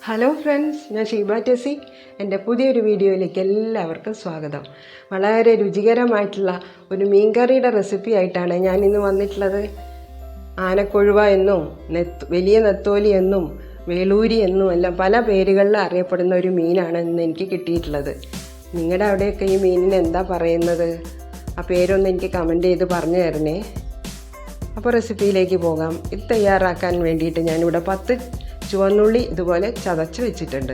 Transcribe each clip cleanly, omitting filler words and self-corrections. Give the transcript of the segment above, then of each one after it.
Hello friends, ഞാൻ ഷീബ ടെസി. എൻ്റെ പുതിയൊരു വീഡിയോയിലേക്ക് എല്ലാവർക്കും സ്വാഗതം. വളരെ രുചികരമായിട്ടുള്ള ഒരു മീൻകറിയുടെ റെസിപ്പി ആയിട്ടാണ് ഞാൻ ഇന്ന് വന്നിട്ടുള്ളത്. ആനക്കൊഴുവ എന്നും വലിയ നെത്തോലി എന്നും വേളൂരി എന്നും എല്ലാം പല പേരുകളിൽ അറിയപ്പെടുന്ന ഒരു മീനാണ് ഇന്ന് എനിക്ക് കിട്ടിയിട്ടുള്ളത്. നിങ്ങളുടെ അവിടെയൊക്കെ ഈ മീനിന് എന്താ പറയുന്നത്? ആ പേരൊന്ന് എനിക്ക് കമൻറ്റ് ചെയ്ത് പറഞ്ഞു തരണേ. അപ്പോൾ റെസിപ്പിയിലേക്ക് പോകാം. ഇത് തയ്യാറാക്കാൻ വേണ്ടിയിട്ട് ഞാനിവിടെ 10 ചുവന്നുള്ളി ഇതുപോലെ ചതച്ച് വെച്ചിട്ടുണ്ട്.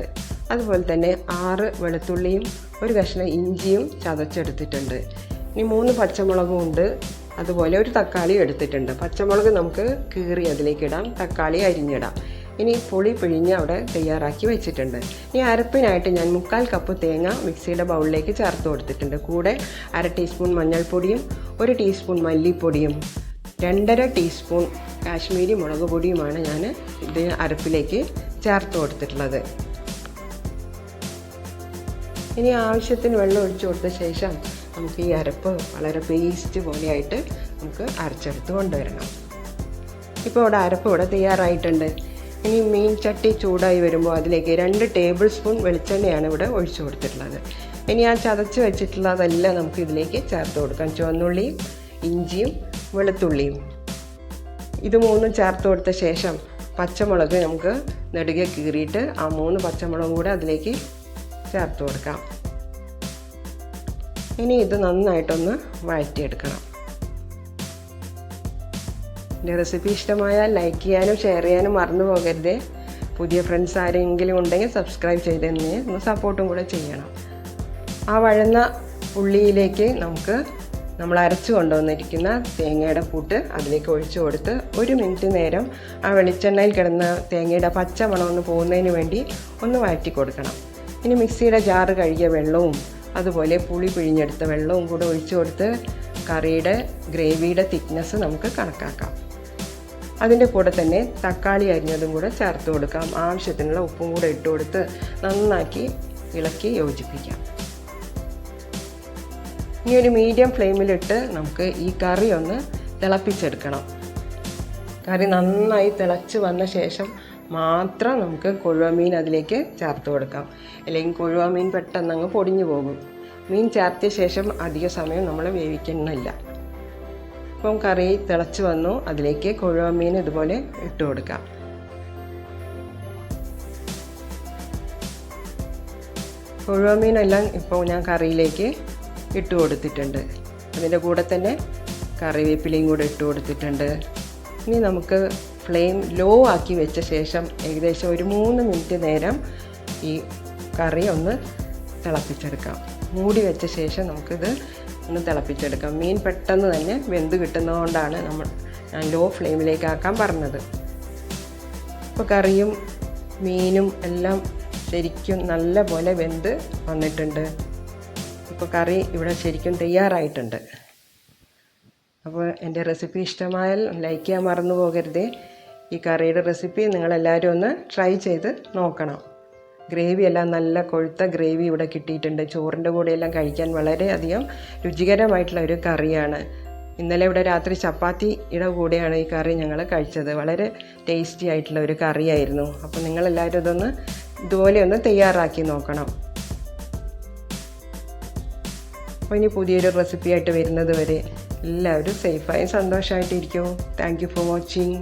അതുപോലെ തന്നെ 6 വെളുത്തുള്ളിയും ഒരു കഷ്ണം ഇഞ്ചിയും ചതച്ചെടുത്തിട്ടുണ്ട്. ഇനി 3 പച്ചമുളകും ഉണ്ട്. അതുപോലെ ഒരു തക്കാളി എടുത്തിട്ടുണ്ട്. പച്ചമുളക് നമുക്ക് കീറി അതിലേക്ക് ഇടാം, തക്കാളി അരിഞ്ഞിടാം. ഇനി പുളി പിഴിഞ്ഞ് അവിടെ തയ്യാറാക്കി വെച്ചിട്ടുണ്ട്. ഇനി അരപ്പിനായിട്ട് ഞാൻ 1/4 കപ്പ് തേങ്ങ മിക്സിയുടെ ബൗളിലേക്ക് ചേർത്ത് കൊടുത്തിട്ടുണ്ട്. കൂടെ 1/2 ടീസ്പൂൺ മഞ്ഞൾപ്പൊടിയും 1 ടീസ്പൂൺ മല്ലിപ്പൊടിയും 2.5 ടീസ്പൂൺ കാശ്മീരി മുളക് പൊടിയുമാണ് ഞാൻ ഇത് അരപ്പിലേക്ക് ചേർത്ത് കൊടുത്തിട്ടുള്ളത്. ഇനി ആവശ്യത്തിന് വെള്ളം ഒഴിച്ചു കൊടുത്ത ശേഷം നമുക്ക് ഈ അരപ്പ് വളരെ പേസ്റ്റ് പോലെയായിട്ട് നമുക്ക് അരച്ചെടുത്ത് കൊണ്ടുവരണം. ഇപ്പോൾ ഇവിടെ അരപ്പ് ഇവിടെ തയ്യാറായിട്ടുണ്ട്. ഇനി മീൻ ചട്ടി ചൂടായി വരുമ്പോൾ അതിലേക്ക് 2 ടേബിൾ സ്പൂൺ വെളിച്ചെണ്ണയാണ് ഇവിടെ ഒഴിച്ചു കൊടുത്തിട്ടുള്ളത്. ഇനി ആ ചതച്ച് വെച്ചിട്ടുള്ളതെല്ലാം നമുക്ക് ഇതിലേക്ക് ചേർത്ത് കൊടുക്കാം. ചുവന്നുള്ളിയും ഇഞ്ചിയും വെളുത്തുള്ളിയും ഇത് 3 ചേർത്ത് കൊടുത്ത ശേഷം പച്ചമുളക് നമുക്ക് നെടുകെ കീറിയിട്ട് ആ 3 പച്ചമുളകും കൂടെ അതിലേക്ക് ചേർത്ത് കൊടുക്കാം. ഇനി ഇത് നന്നായിട്ടൊന്ന് വഴറ്റിയെടുക്കണം. എൻ്റെ റെസിപ്പി ഇഷ്ടമായാൽ ലൈക്ക് ചെയ്യാനും ഷെയർ ചെയ്യാനും മറന്നു പോകരുത്. പുതിയ ഫ്രണ്ട്സ് ആരെങ്കിലും ഉണ്ടെങ്കിൽ സബ്സ്ക്രൈബ് ചെയ്തെന്ന് ഒന്ന് സപ്പോർട്ടും കൂടെ ചെയ്യണം. ആ വഴന്ന ഉള്ളിയിലേക്ക് നമ്മൾ അരച്ചു കൊണ്ടുവന്നിരിക്കുന്ന തേങ്ങയുടെ കൂട്ട് അതിലേക്ക് ഒഴിച്ചു കൊടുത്ത് 1 മിനിറ്റ് നേരം ആ വെളിച്ചെണ്ണയിൽ കിടന്ന തേങ്ങയുടെ പച്ച മണം ഒന്ന് പോകുന്നതിന് വേണ്ടി ഒന്ന് വഴറ്റി കൊടുക്കണം. ഇനി മിക്സിയുടെ ജാറ് കഴുകിയ വെള്ളവും അതുപോലെ പുളി പിഴിഞ്ഞെടുത്ത വെള്ളവും കൂടെ ഒഴിച്ചു കൊടുത്ത് കറിയുടെ ഗ്രേവിയുടെ തിക്നെസ് നമുക്ക് കണക്കാക്കാം. അതിൻ്റെ കൂടെ തന്നെ തക്കാളി അരിഞ്ഞതും കൂടെ ചേർത്ത് കൊടുക്കാം. ആവശ്യത്തിനുള്ള ഉപ്പും കൂടെ ഇട്ട് കൊടുത്ത് നന്നാക്കി ഇളക്കി യോജിപ്പിക്കാം. ഇനി ഒരു മീഡിയം ഫ്ലെയിമിലിട്ട് നമുക്ക് ഈ കറി ഒന്ന് തിളപ്പിച്ചെടുക്കണം. കറി നന്നായി തിളച്ച് വന്ന ശേഷം മാത്രം നമുക്ക് കൊഴുവ മീൻ അതിലേക്ക് ചേർത്ത് കൊടുക്കാം. അല്ലെങ്കിൽ കൊഴുവ മീൻ പെട്ടെന്ന് അങ്ങ് പൊടിഞ്ഞു പോകും. മീൻ ചേർത്തിയ ശേഷം അധിക സമയം നമ്മൾ വേവിക്കുന്നില്ല. ഇപ്പം കറി തിളച്ച് വന്നു. അതിലേക്ക് കൊഴുവ മീൻ ഇതുപോലെ ഇട്ട് കൊടുക്കാം. കൊഴുവ മീനെല്ലാം ഇപ്പോൾ ഞാൻ കറിയിലേക്ക് ഇട്ട് കൊടുത്തിട്ടുണ്ട്. അതിൻ്റെ കൂടെ തന്നെ കറിവേപ്പിലയും കൂടെ ഇട്ട് കൊടുത്തിട്ടുണ്ട്. ഇനി നമുക്ക് ഫ്ലെയിം ലോ ആക്കി വെച്ച ശേഷം ഏകദേശം ഒരു 3 മിനിറ്റ് നേരം ഈ കറി ഒന്ന് തിളപ്പിച്ചെടുക്കാം. മൂടി വെച്ച ശേഷം നമുക്കിത് ഒന്ന് തിളപ്പിച്ചെടുക്കാം. മീൻ പെട്ടെന്ന് തന്നെ വെന്ത് കിട്ടുന്നതുകൊണ്ടാണ് ഞാൻ ലോ ഫ്ലെയിമിലേക്ക് ആക്കാൻ പറഞ്ഞത്. ഇപ്പോൾ കറിയും മീനും എല്ലാം ശരിക്കും നല്ല പോലെ വെന്ത് വന്നിട്ടുണ്ട്. ഇപ്പോൾ കറി ഇവിടെ ശരിക്കും തയ്യാറായിട്ടുണ്ട്. അപ്പോൾ എൻ്റെ റെസിപ്പി ഇഷ്ടമായാൽ ലൈക്ക് ചെയ്യാൻ മറന്നു പോകരുതേ. ഈ കറിയുടെ റെസിപ്പി നിങ്ങളെല്ലാവരും ഒന്ന് ട്രൈ ചെയ്ത് നോക്കണം. ഗ്രേവി എല്ലാം നല്ല കൊഴുത്ത ഗ്രേവി ഇവിടെ കിട്ടിയിട്ടുണ്ട്. ചോറിൻ്റെ കൂടെയെല്ലാം കഴിക്കാൻ വളരെയധികം രുചികരമായിട്ടുള്ള ഒരു കറിയാണ്. ഇന്നലെ ഇവിടെ രാത്രി ചപ്പാത്തിയുടെ കൂടെയാണ് ഈ കറി ഞങ്ങൾ കഴിച്ചത്. വളരെ ടേസ്റ്റി ആയിട്ടുള്ള ഒരു കറിയായിരുന്നു. അപ്പോൾ നിങ്ങളെല്ലാവരും ഇതുപോലെ ഒന്ന് തയ്യാറാക്കി നോക്കണം. അപ്പോൾ ഇനി പുതിയൊരു റെസിപ്പിയായിട്ട് വരുന്നത് വരെ എല്ലാവരും സേഫായും സന്തോഷമായിട്ടിരിക്കും. Thank you for watching.